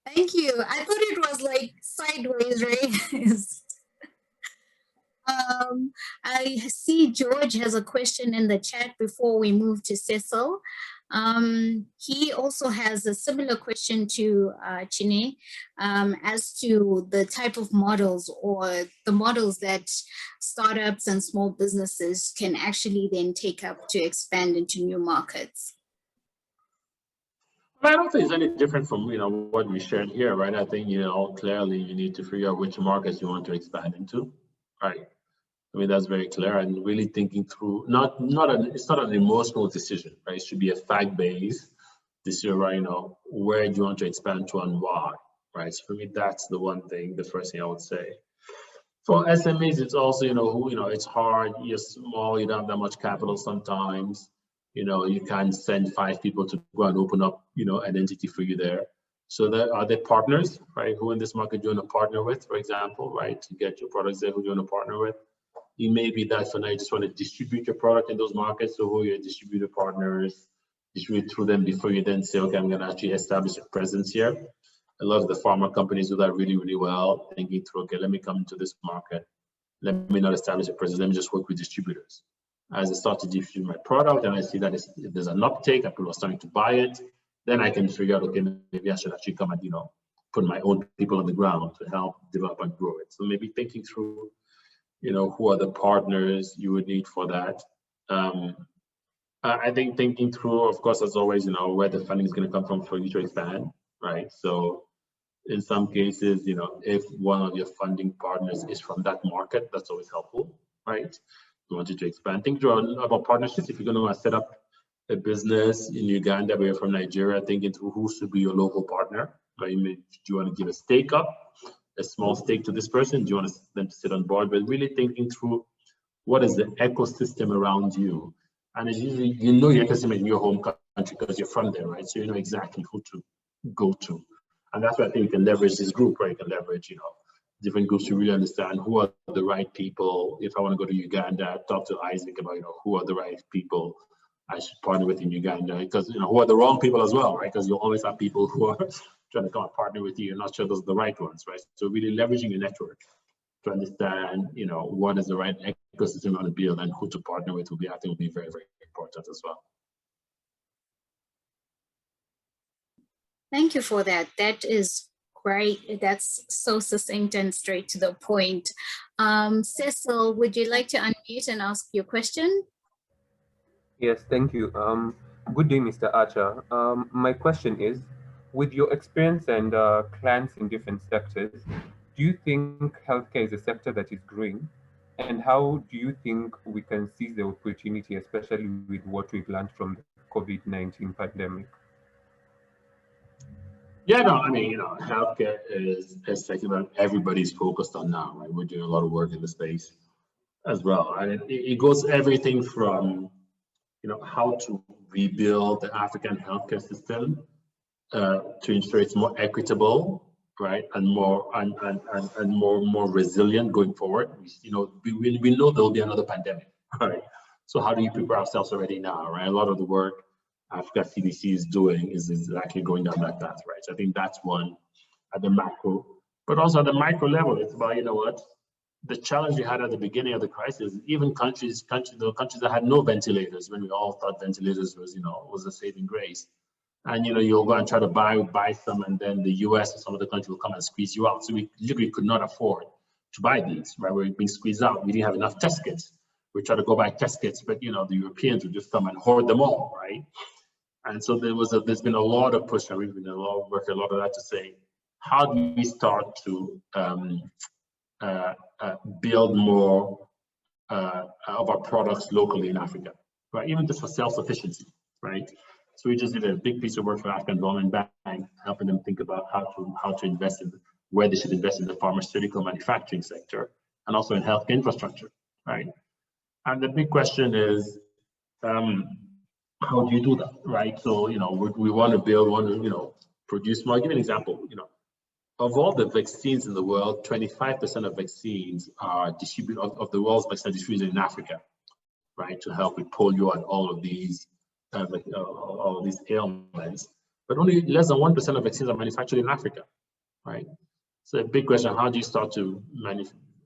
Thank you. I thought it was like sideways raised. I see George has a question in the chat before we move to Cecil. He also has a similar question to Chine as to the type of models or the models that startups and small businesses can actually then take up to expand into new markets. I don't think it's any different from what we shared here, right? I think clearly you need to figure out which markets you want to expand into, right? I mean, that's very clear, and really thinking through, it's not an emotional decision, right? It should be a fact-based decision, right? Where do you want to expand to and why, right? So for me, that's the first thing I would say. For SMEs, it's also, it's hard, you're small, you don't have that much capital sometimes, you can't send 5 people to go and open up, an entity for you there. So are there partners, right? Who in this market do you want to partner with, for example, right? To get your products there, who do you want to partner with? You may be that for now, you just want to distribute your product in those markets. So who are your distributor partners, distribute through them before you then say, okay, I'm going to actually establish a presence here. A lot of the pharma companies do that really, really well, thinking through, okay, let me come into this market. Let me not establish a presence. Let me just work with distributors. As I start to distribute my product and I see that there's an uptake and people are starting to buy it, then I can figure out, okay, maybe I should actually come and, put my own people on the ground to help develop and grow it. So maybe thinking through, who are the partners you would need for that. I think thinking through, of course, as always, where the funding is going to come from for you to expand, right? So in some cases, if one of your funding partners is from that market, that's always helpful, right? You want you to expand. Think about partnerships. If you're going to set up a business in Uganda, but you're from Nigeria, thinking through who should be your local partner. Right? Do you want to give a stake up, a small stake to this person? Do you want them to sit on board? But really thinking through what is the ecosystem around you. And it's usually, your ecosystem in your home country because you're from there, right? So you know exactly who to go to. And that's why I think you can leverage this group, right? You can leverage, different groups to really understand who are the right people. If I want to go to Uganda, talk to Isaac about, who are the right people I should partner with in Uganda, because, who are the wrong people as well, right? Because you'll always have people who are trying to come and partner with you. You're not sure those are the right ones, right? So really leveraging your network to understand, what is the right ecosystem you want to build and who to partner with I think will be very, very important as well. Thank you for that. That is great. That's so succinct and straight to the point. Cecil, would you like to unmute and ask your question? Yes, thank you. Good day, Mr. Acha. My question is, with your experience and clients in different sectors, do you think healthcare is a sector that is growing? And how do you think we can seize the opportunity, especially with what we've learned from the COVID-19 pandemic? Yeah, no, I mean, healthcare is a sector that everybody's focused on now, right? We're doing a lot of work in the space as well. And it goes everything from, how to rebuild the African healthcare system to ensure it's more equitable, right, and more more resilient going forward. We know there'll be another pandemic, right? So how do you prepare ourselves already now, right? A lot of the work Africa CDC is doing is exactly going down that path, right? So I think that's one at the macro, but also at the micro level, it's about, the challenge we had at the beginning of the crisis, even countries that had no ventilators, when we all thought ventilators was a saving grace. And you'll go and try to buy some, and then the US or some other country will come and squeeze you out. So we literally could not afford to buy these, right? We're being squeezed out. We didn't have enough test kits. We tried to go buy test kits, but the Europeans would just come and hoard them all, right? And so there's been a lot of push, and we've been a lot of work, a lot of that to say, how do we start to build more of our products locally in Africa, right? Even just for self-sufficiency, right? So we just did a big piece of work for African Development Bank, helping them think about how to invest in where they should invest in the pharmaceutical manufacturing sector and also in health infrastructure, right? And the big question is, how do you do that, right? So, you know, we want to build, you know, produce more. I'll give you an example, you know, of all the vaccines in the world, 25% of vaccines are distributed, of the world's vaccines are distributed in Africa, right? To help with polio and all of these ailments. But only less than 1% of vaccines are manufactured in Africa, right? So a big question, how do you start to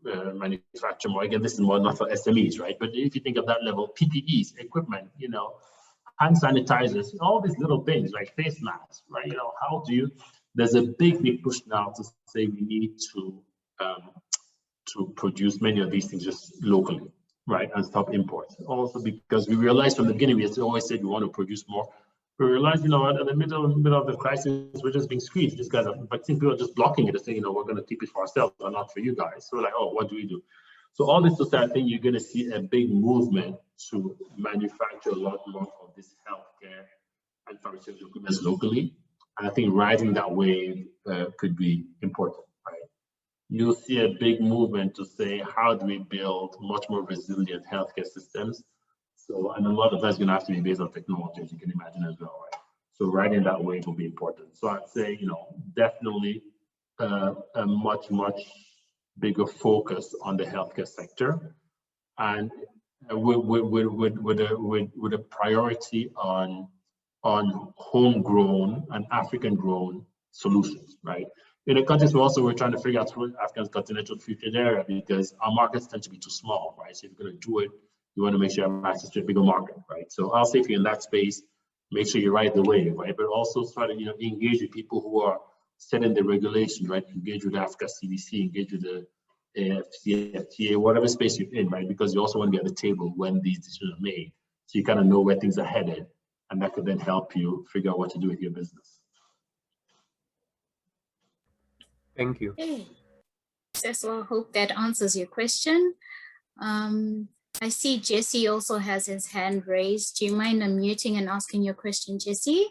manufacture more? Again, this is more not for SMEs, right? But if you think of that level, PPEs, equipment, you know, hand sanitizers, all these little things like face masks, right? You know, how do you, there's a big push now to say we need to produce many of these things just locally, right? And stop imports. Also because we realized from the beginning, we always said we want to produce more. We realized, you know, at the middle of the crisis, we're just being squeezed. These guys are, vaccine people are just blocking it and saying, you know, we're going to keep it for ourselves, but not for you guys. So we're like, oh, what do we do? So all this to say, I think you're going to see a big movement to manufacture a lot more of this healthcare and pharmaceutical equipment locally. And I think riding that wave could be important, right? You'll see a big movement to say, how do we build much more resilient healthcare systems? So, and a lot of that's going to have to be based on technology, as you can imagine as well, right? So riding that wave will be important. So I'd say, you know, definitely a much bigger focus on the healthcare sector, and with a priority on homegrown and African-grown solutions, right? In the countries we're trying to figure out through Africa's continental future area, because our markets tend to be too small, right? So if you're going to do it, you want to make sure you have access to a bigger market, right? So I'll say if you're in that space, make sure you ride the wave, right? But also try to, you know, engage with people who are setting the regulation, right? Engage with Africa CDC, engage with the AFC, FTA, whatever space you're in, right? Because you also want to be at the table when these decisions are made. So you kind of know where things are headed, and that could then help you figure out what to do with your business. Thank you. Okay. So I hope that answers your question. I see Jesse also has his hand raised. Do you mind unmuting and asking your question, Jesse?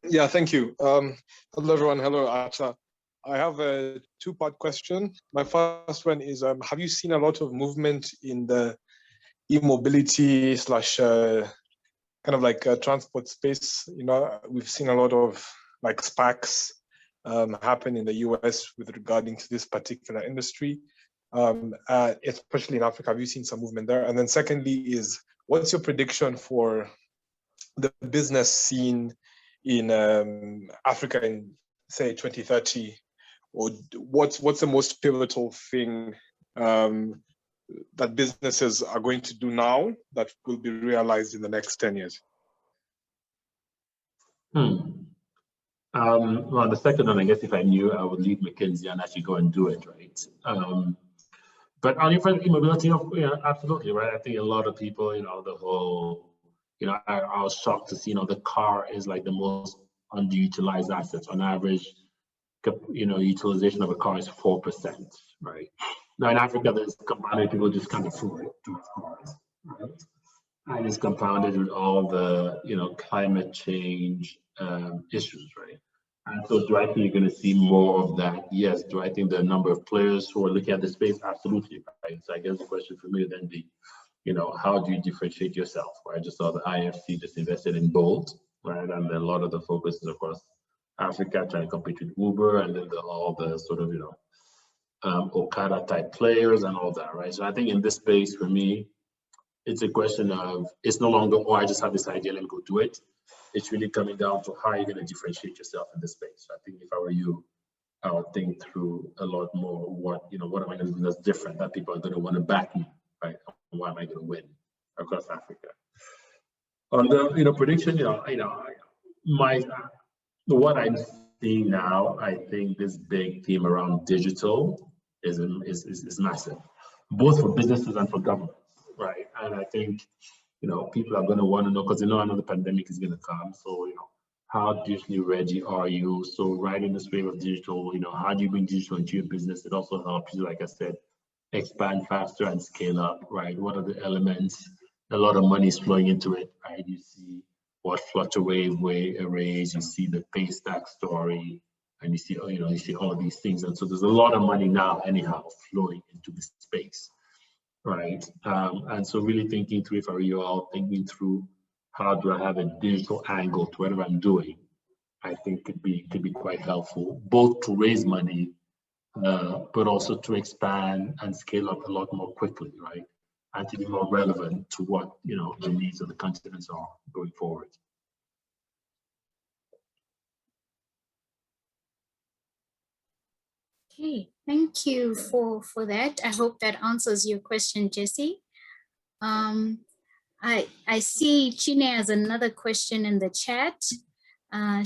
Yeah, thank you. Hello, everyone. Hello, Acha. I have a two-part question. My first one is, have you seen a lot of movement in the e-mobility slash kind of like transport space? You know, we've seen a lot of like SPACs happen in the US with regarding to this particular industry, especially in Africa. Have you seen some movement there? And then secondly is, what's your prediction for the business scene in Africa in, say, 2030? Or what's the most pivotal thing that businesses are going to do now that will be realized in the next 10 years? Well, the second one, I guess if I knew, I would leave McKinsey and actually go and do it, right? But on your e-mobility, absolutely, right? I think a lot of people, you know, the whole, you know, I was shocked to see, you know, the car is like the most underutilized asset. On average, you know, utilization of a car is 4%, right? Now in Africa, there's compounded, people just can't afford to have cars, right? And it's compounded with all the, you know, climate change issues, right? And so do I think you're going to see more of that? Yes. Do I think the number of players who are looking at the space? Absolutely, right? So I guess the question for me would then be, you know, how do you differentiate yourself? Right? I just saw the IFC just invested in Bolt, right? And then a lot of the focus is across Africa, trying to compete with Uber, and then all the sort of, you know, Okada type players and all that, right? So I think in this space, for me, it's a question of, it's no longer, oh, I just have this idea, let me go do it. It's really coming down to how you're going to differentiate yourself in this space. So I think if I were you, I would think through a lot more what am I going to do that's different, that people are going to want to back me, right? Why am I going to win across Africa? On the, you know, prediction, what I'm seeing now, I think this big theme around digital is massive, both for businesses and for governments, right? And I think, you know, people are going to want to know, because they know another pandemic is going to come. So, you know, how digitally ready are you? So riding this wave of digital, you know, how do you bring digital into your business? It also helps you, like I said, expand faster and scale up, right? What are the elements? A lot of money is flowing into it, right? You see what Flutterwave arrays, you see the Paystack story, and you see, you know, you see all of these things. And so there's a lot of money now anyhow flowing into this space. right? And so really thinking through, if I were you all, thinking through how do I have a digital angle to whatever I'm doing, I think could be quite helpful, both to raise money, but also to expand and scale up a lot more quickly, right? And to be more relevant to what, you know, the needs of the continents are going forward. Okay, thank you for that. I hope that answers your question, Jesse. I see Chine has another question in the chat.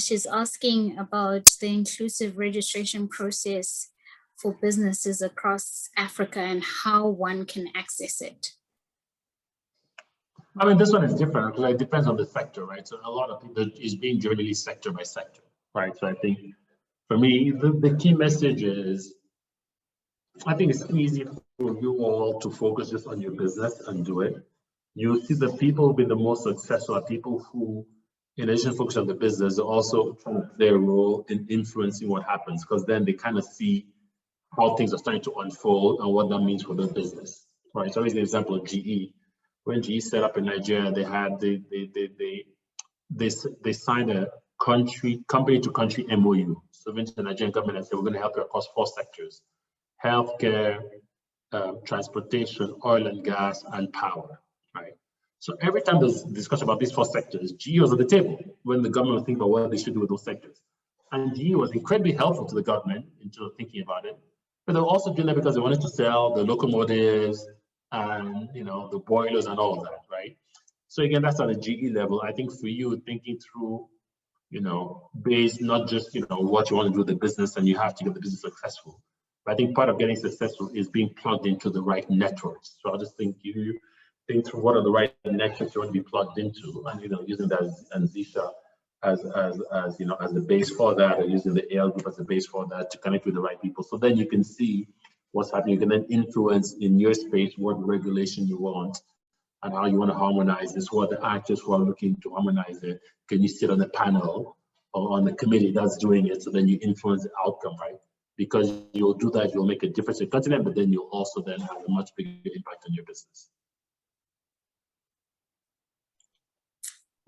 She's asking about the inclusive registration process for businesses across Africa and how one can access it. I mean, this one is different because it depends on the sector, right? So a lot of people is being driven really sector by sector, right? So I think for me, the key message is, I think it's easy for you all to focus just on your business and do it. You see the people who've been the most successful are people who, in addition to focus on the business, are also trying to play a role in influencing what happens, because then they kind of see how things are starting to unfold and what that means for their business, right? So here's an example of GE. When GE set up in Nigeria, they had they signed a company to country MOU. So went to the Nigerian government and said, we're going to help you across 4 sectors: healthcare, transportation, oil and gas, and power, right? So every time there's discussion about these 4 sectors, GE was at the table when the government was thinking about what they should do with those sectors. And GE was incredibly helpful to the government in terms of thinking about it. But they were also doing that because they wanted to sell the locomotives and, you know, the boilers and all of that, right? So again, that's at a GE level. I think for you, thinking through, you know, based not just, you know, what you want to do with the business and you have to get the business successful. But I think part of getting successful is being plugged into the right networks. So I just think you think through what are the right networks you want to be plugged into, and, you know, using that as Anzisha as you know, as the base for that, or using the AL group as the base for that to connect with the right people. So then you can see what's happening. You can then influence in your space what regulation you want and how you want to harmonize this, what the actors who are looking to harmonize it. Can you sit on the panel or on the committee that's doing it? So then you influence the outcome, right? Because you'll do that, you'll make a difference in the continent, but then you'll also then have a much bigger impact on your business.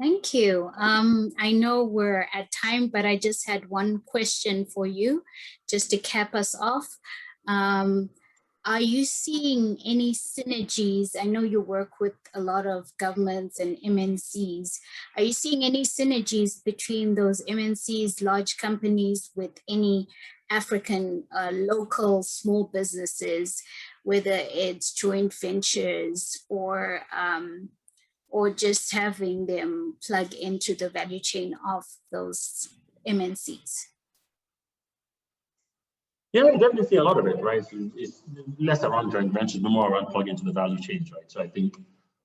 Thank you. I know we're at time, but I just had one question for you, just to cap us off. Are you seeing any synergies? I know you work with a lot of governments and MNCs. Are you seeing any synergies between those MNCs, large companies, with any African local small businesses, whether it's joint ventures or just having them plug into the value chain of those MNCs? Yeah, I definitely see a lot of it, right? It's less around joint ventures, but more around plugging into the value chains, right? So I think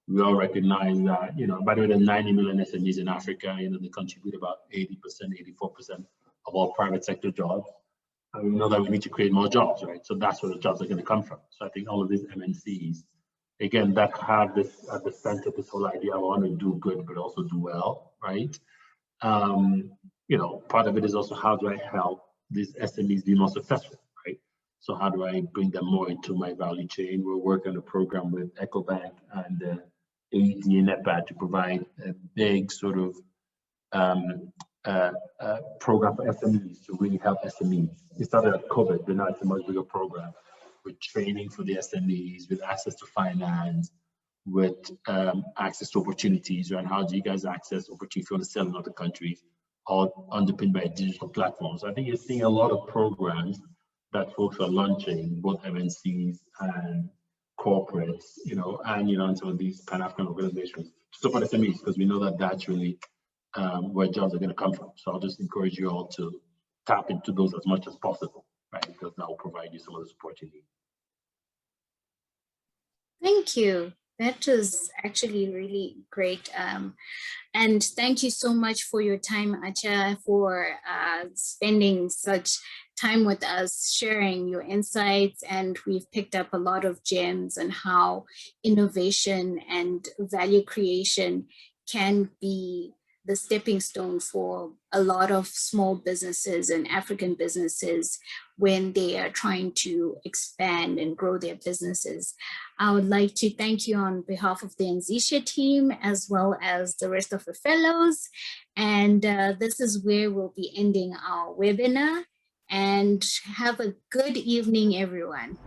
we all recognize that, you know, by the way, the 90 million SMEs in Africa, you know, they contribute about 80%, 84% of all private sector jobs. And we know that we need to create more jobs, right? So that's where the jobs are going to come from. So I think all of these MNCs, again, that have this at the center, this whole idea, I want to do good, but also do well, right? You know, part of it is also, how do I help these SMEs be more successful, right? So how do I bring them more into my value chain? We're working on a program with EcoBank and AED and NEPAD to provide a big sort of program for SMEs to really help SMEs. It started at COVID, but now it's a much bigger program with training for the SMEs, with access to finance, with access to opportunities, and how do you guys access opportunities if you want to sell in other countries, all underpinned by digital platforms. I think you're seeing a lot of programs that folks are launching, both MNCs and corporates, you know, and, you know, and some of these Pan-African organizations to support SMEs, because we know that that's really where jobs are going to come from. So I'll just encourage you all to tap into those as much as possible, right? Because that will provide you some of the support you need. Thank you. That was actually really great. And thank you so much for your time, Acha, for spending such time with us, sharing your insights. And we've picked up a lot of gems on how innovation and value creation can be the stepping stone for a lot of small businesses and African businesses when they are trying to expand and grow their businesses. I would like to thank you on behalf of the Anzisha team, as well as the rest of the fellows. And this is where we'll be ending our webinar. And have a good evening, everyone.